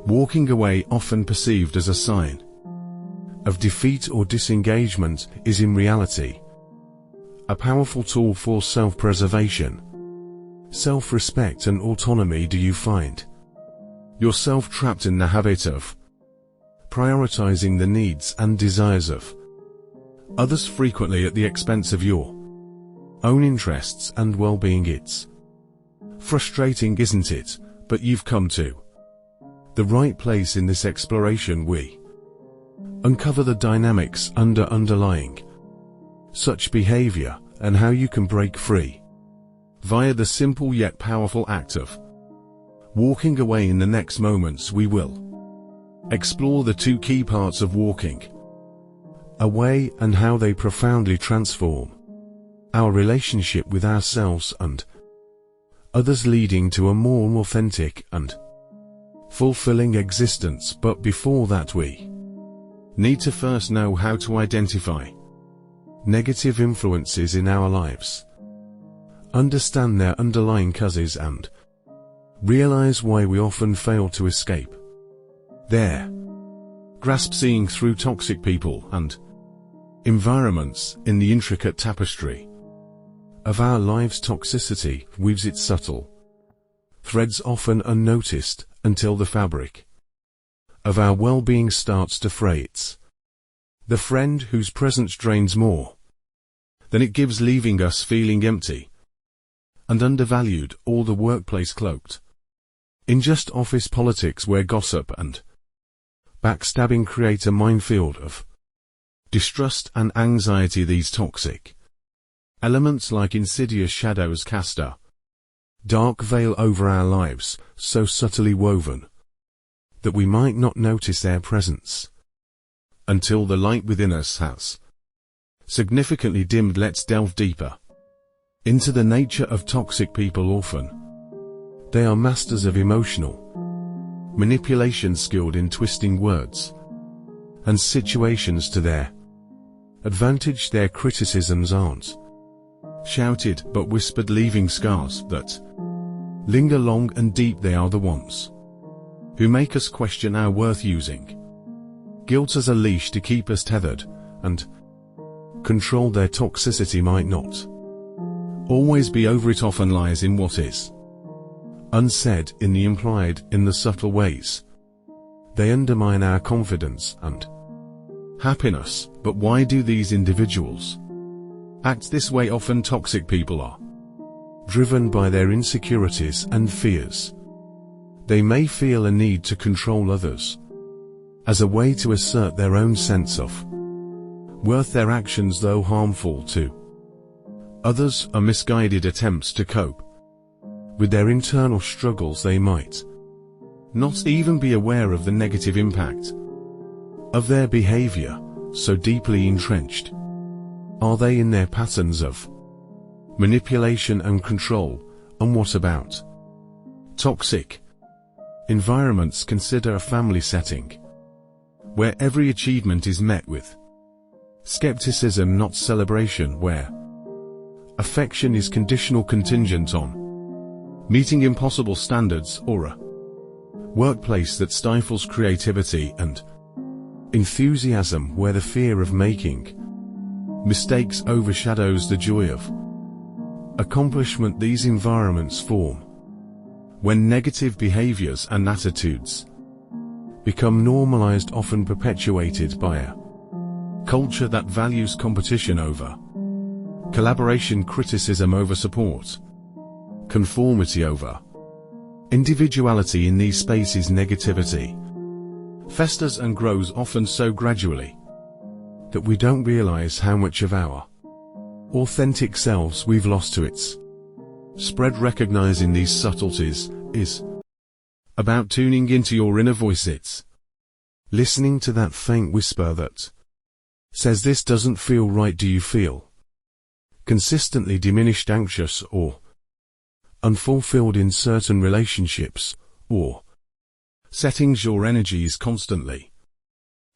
Walking away, often perceived as a sign of defeat or disengagement, is in reality a powerful tool for self-preservation, self-respect and autonomy. Do you find yourself trapped in the habit of prioritizing the needs and desires of others frequently at the expense of your own interests and well-being? It's frustrating, isn't it? But you've come to the right place. In this exploration, we uncover the dynamics underlying such behavior and how you can break free via the simple yet powerful act of walking away. In the next moments, we will explore the two key parts of walking away and how they profoundly transform our relationship with ourselves and others, leading to a more authentic and fulfilling existence. But before that, we need to first know how to identify negative influences in our lives, understand their underlying causes, and realize why we often fail to escape their grasp. Seeing through toxic people and environments in the intricate tapestry of our lives, toxicity weaves its subtle threads, often unnoticed, until the fabric of our well-being starts to fray. It's the friend whose presence drains more than it gives, leaving us feeling empty and undervalued. Or the workplace cloaked in just office politics, where gossip and backstabbing create a minefield of distrust and anxiety. These toxic elements, like insidious shadows, cast a dark veil over our lives, so subtly woven that we might not notice their presence until the light within us has significantly dimmed. Let's delve deeper into the nature of toxic people. Often, they are masters of emotional manipulation, skilled in twisting words and situations to their advantage. Their criticisms aren't shouted but whispered, leaving scars that linger long and deep. They are the ones who make us question our worth, using guilt as a leash to keep us tethered and controlled. Their toxicity might not always be over, it often lies in what is unsaid, in the implied, in the subtle ways they undermine our confidence and happiness. But why do these individuals act this way? Often toxic people are driven by their insecurities and fears. They may feel a need to control others as a way to assert their own sense of worth. Their actions, though harmful to others, are misguided attempts to cope with their internal struggles. They might not even be aware of the negative impact of their behavior, so deeply entrenched are they in their patterns of manipulation and control. And what about toxic environments? Consider a family setting where every achievement is met with skepticism, not celebration, where affection is conditional, contingent on meeting impossible standards, or a workplace that stifles creativity and enthusiasm, where the fear of making mistakes overshadows the joy of accomplishment. These environments form when negative behaviors and attitudes become normalized, often perpetuated by a culture that values competition over collaboration, criticism over support, conformity over individuality. In these spaces, negativity festers and grows, often so gradually that we don't realize how much of our authentic selves we've lost to its spread. Recognizing these subtleties is about tuning into your inner voice. It's listening to that faint whisper that says, "This doesn't feel right." Do you feel consistently diminished, anxious, or unfulfilled in certain relationships or settings? Your energy is constantly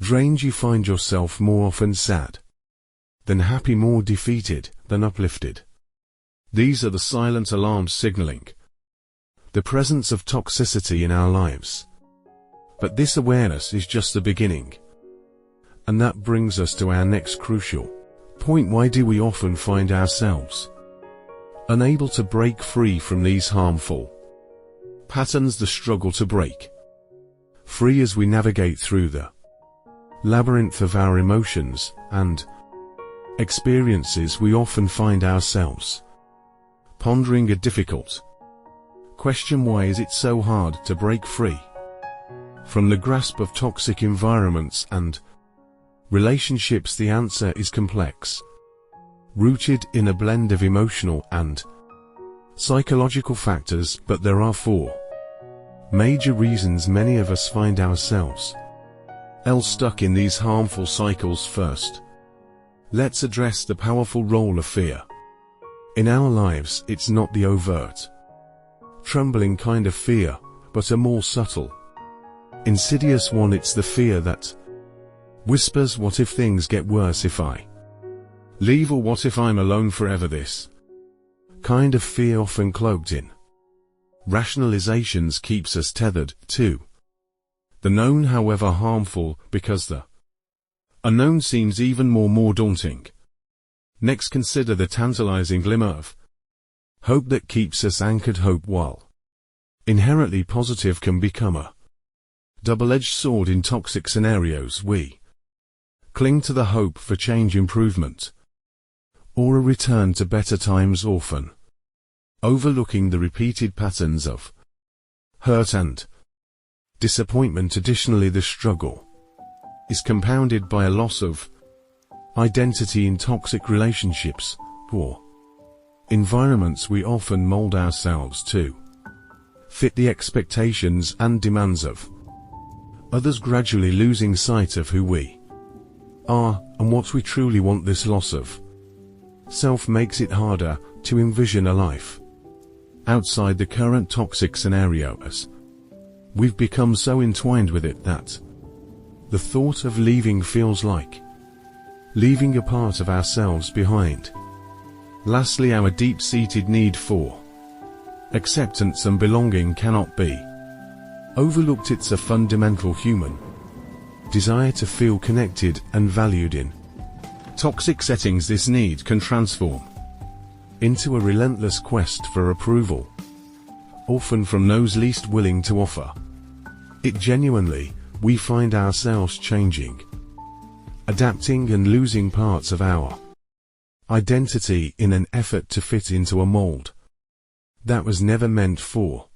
drained. You find yourself more often sad than happy, more defeated than uplifted. These are the silent alarms signaling the presence of toxicity in our lives. But this awareness is just the beginning. And that brings us to our next crucial point. Why do we often find ourselves unable to break free from these harmful patterns? The struggle to break free as we navigate through the labyrinth of our emotions and experiences. We often find ourselves pondering a difficult question: why is it so hard to break free from the grasp of toxic environments and relationships? The answer is complex, rooted in a blend of emotional and psychological factors, but there are four major reasons many of us find ourselves stuck in these harmful cycles. First, let's address the powerful role of fear in our lives. It's not the overt, trembling kind of fear, but a more subtle, insidious one. It's the fear that whispers, what if things get worse if I leave, or what if I'm alone forever? This kind of fear, often cloaked in rationalizations, keeps us tethered to the known, however harmful, because the unknown seems even more daunting. Next, consider the tantalizing glimmer of hope that keeps us anchored. Hope, while inherently positive, can become a double-edged sword. In toxic scenarios, we cling to the hope for change, improvement, or a return to better times, often overlooking the repeated patterns of hurt and disappointment. Additionally, the struggle is compounded by a loss of identity. In toxic relationships or environments, we often mold ourselves to fit the expectations and demands of others, gradually losing sight of who we are and what we truly want. This loss of self makes it harder to envision a life outside the current toxic scenario, as we've become so entwined with it that the thought of leaving feels like leaving a part of ourselves behind. Lastly, our deep-seated need for acceptance and belonging cannot be overlooked. It's a fundamental human desire to feel connected and valued. In toxic settings, this need can transform into a relentless quest for approval, often from those least willing to offer it. Genuinely, we find ourselves changing, adapting, and losing parts of our identity in an effort to fit into a mold that was never meant for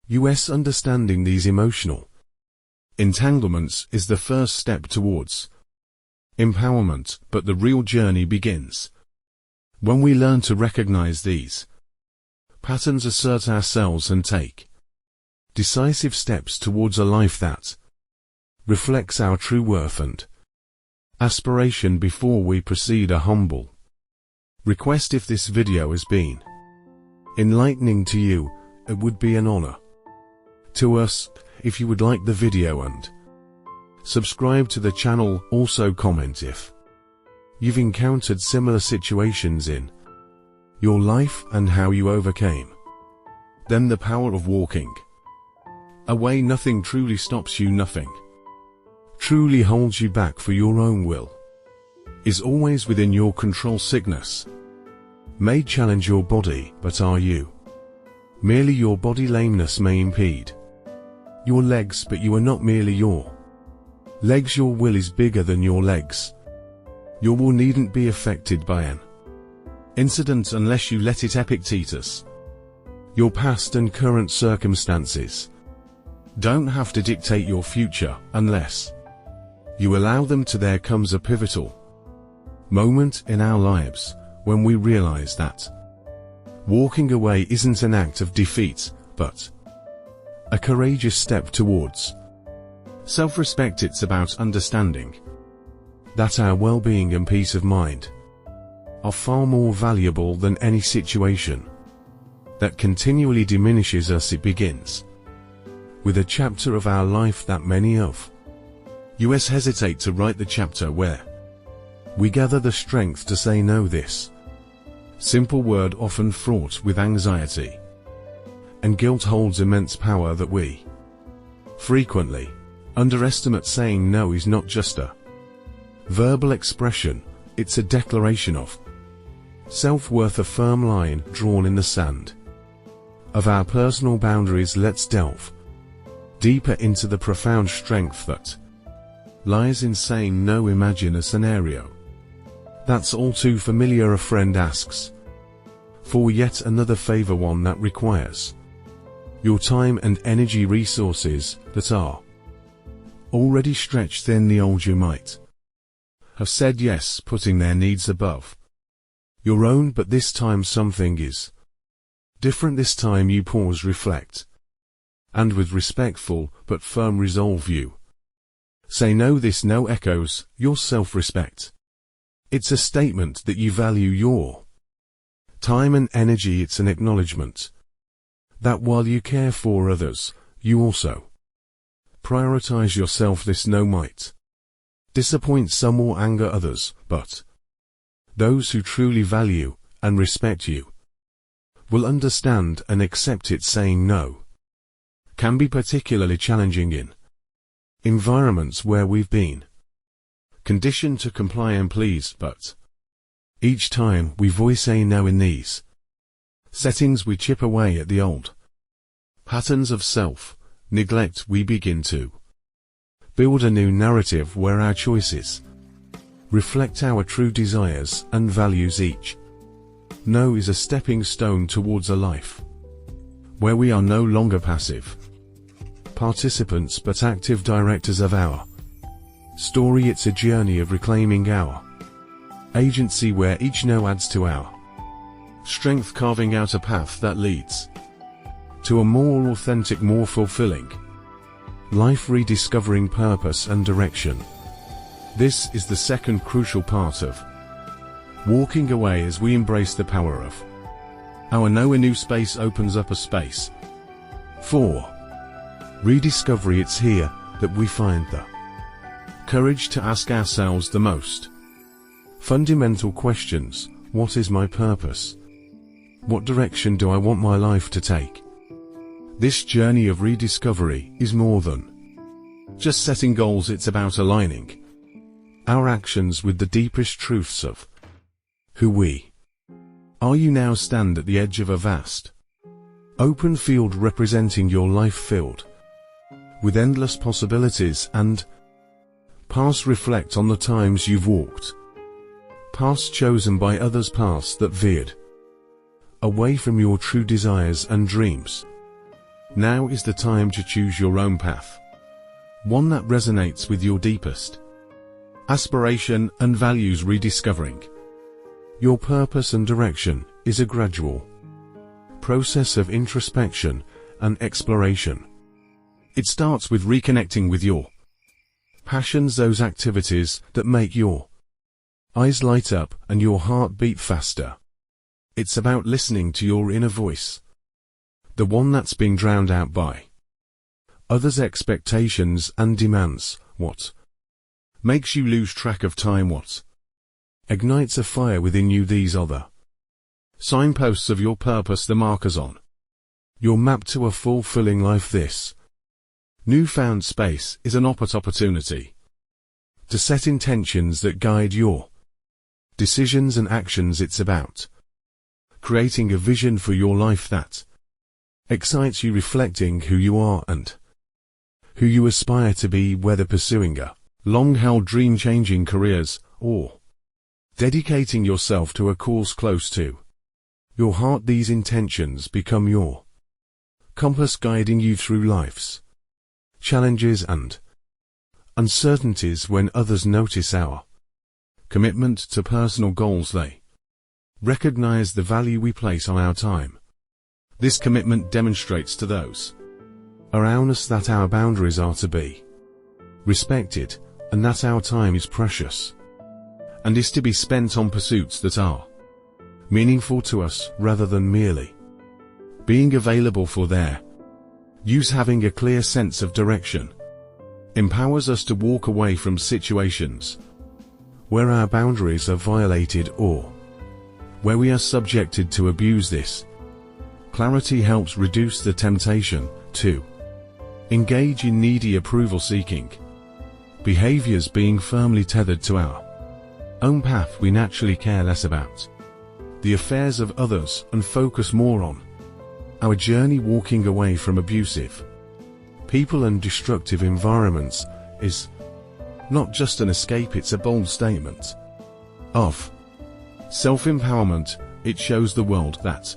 us. Understanding these emotional entanglements is the first step towards empowerment, but the real journey begins when we learn to recognize these patterns, assert ourselves, and take decisive steps towards a life that reflects our true worth and aspiration. Before we proceed, a humble request: if this video has been enlightening to you, it would be an honor to us if you would like the video and subscribe to the channel. Also, comment if you've encountered similar situations in your life and how you overcame them. The power of walking away. Nothing truly stops you, nothing truly holds you back, for your own will is always within your control. Sickness may challenge your body, but are you merely your body? Lameness may impede your legs, but you are not merely your legs. Your will is bigger than your legs. Your will needn't be affected by an incident unless you let it. Epictetus: your past and current circumstances don't have to dictate your future unless you allow them to. There comes a pivotal moment in our lives when we realize that walking away isn't an act of defeat, but a courageous step towards self-respect. It's about understanding that our well-being and peace of mind are far more valuable than any situation that continually diminishes us. It begins with a chapter of our life that many of us hesitate to write, the chapter where we gather the strength to say no. This simple word, often fraught with anxiety and guilt, holds immense power that we frequently underestimate saying no is not just a verbal expression, it's a declaration of self-worth, a firm line drawn in the sand of our personal boundaries. Let's delve deeper into the profound strength that lies in saying no. Imagine a scenario that's all too familiar. A friend asks for yet another favor, one that requires your time and energy, resources that are already stretched thin. The old you might have said yes, putting their needs above your own, but this time something is different. This time you pause, reflect, and with respectful but firm resolve you say no. This no echoes your self-respect. It's a statement that you value your time and energy. It's an acknowledgement that while you care for others, you also prioritize yourself. This no might disappoint some or anger others, but those who truly value and respect you will understand and accept it. Saying no can be particularly challenging in environments where we've been conditioned to comply and please, but each time we voice a no in these settings, we chip away at the old patterns of self-neglect. We begin to build a new narrative where our choices reflect our true desires and values. Each no is a stepping stone towards a life where we are no longer passive participants but active directors of our story. It's a journey of reclaiming our agency where each no adds to our strength, carving out a path that leads to a more authentic, more fulfilling life, rediscovering purpose and direction. This is the second crucial part of walking away as we embrace the power of our no. A new space opens up, a space for rediscovery. It's here that we find the courage to ask ourselves the most fundamental questions. What is my purpose? What direction do I want my life to take? This journey of rediscovery is more than just setting goals. It's about aligning our actions with the deepest truths of who we are. You now stand at the edge of a vast open field, representing your life filled with endless possibilities and past. Reflect on the times you've walked past, chosen by others, past that veered away from your true desires and dreams. Now is the time to choose your own path, one that resonates with your deepest aspiration and values. Rediscovering your purpose and direction is a gradual process of introspection and exploration. It starts with reconnecting with your passions, those activities that make your eyes light up and your heart beat faster. It's about listening to your inner voice, the one that's being drowned out by others' expectations and demands. What makes you lose track of time? What ignites a fire within you? These are the signposts of your purpose, the markers on your map to a fulfilling life. This newfound space is an opportunity to set intentions that guide your decisions and actions. It's about creating a vision for your life that excites you, reflecting who you are and who you aspire to be, whether pursuing a long-held dream, changing careers, or dedicating yourself to a cause close to your heart. These intentions become your compass, guiding you through life's challenges and uncertainties. When others notice our commitment to personal goals, they recognize the value we place on our time. This commitment demonstrates to those around us that our boundaries are to be respected and that our time is precious and is to be spent on pursuits that are meaningful to us rather than merely being available for their use. Having a clear sense of direction empowers us to walk away from situations where our boundaries are violated or where we are subjected to abuse. This clarity helps reduce the temptation to engage in needy approval seeking, behaviors being firmly tethered to our own path we naturally care less about the affairs of others and focus more on our journey. Walking away from abusive people and destructive environments is not just an escape, it's a bold statement of self-empowerment. It shows the world that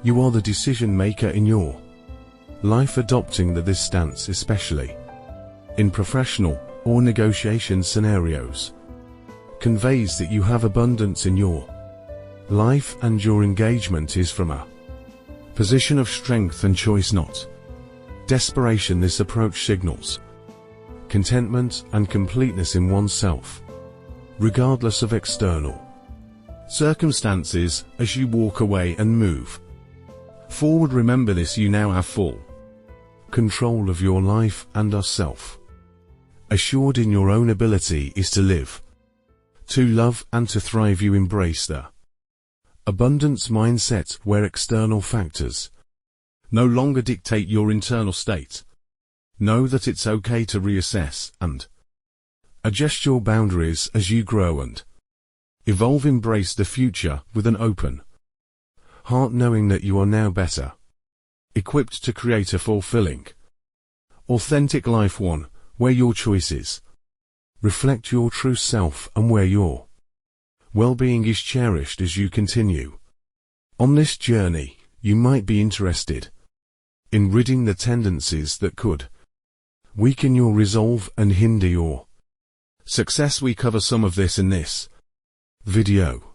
you are the decision maker in your life. Adopting this stance, especially in professional or negotiation scenarios, conveys that you have abundance in your life and your engagement is from a position of strength and choice, not desperation. This approach signals contentment and completeness in oneself, regardless of external circumstances. As you walk away and move forward, remember this: you now have full control of your life and are self-assured in your own ability is to live, to love and to thrive. You embrace the abundance mindset where external factors no longer dictate your internal state. Know that it's okay to reassess and adjust your boundaries as you grow and evolve. Embrace the future with an open heart, knowing that you are now better equipped to create a fulfilling, authentic life, one where your choices reflect your true self and where your well-being is cherished. As you continue on this journey, you might be interested in ridding the tendencies that could weaken your resolve and hinder your success. We cover some of this in this video.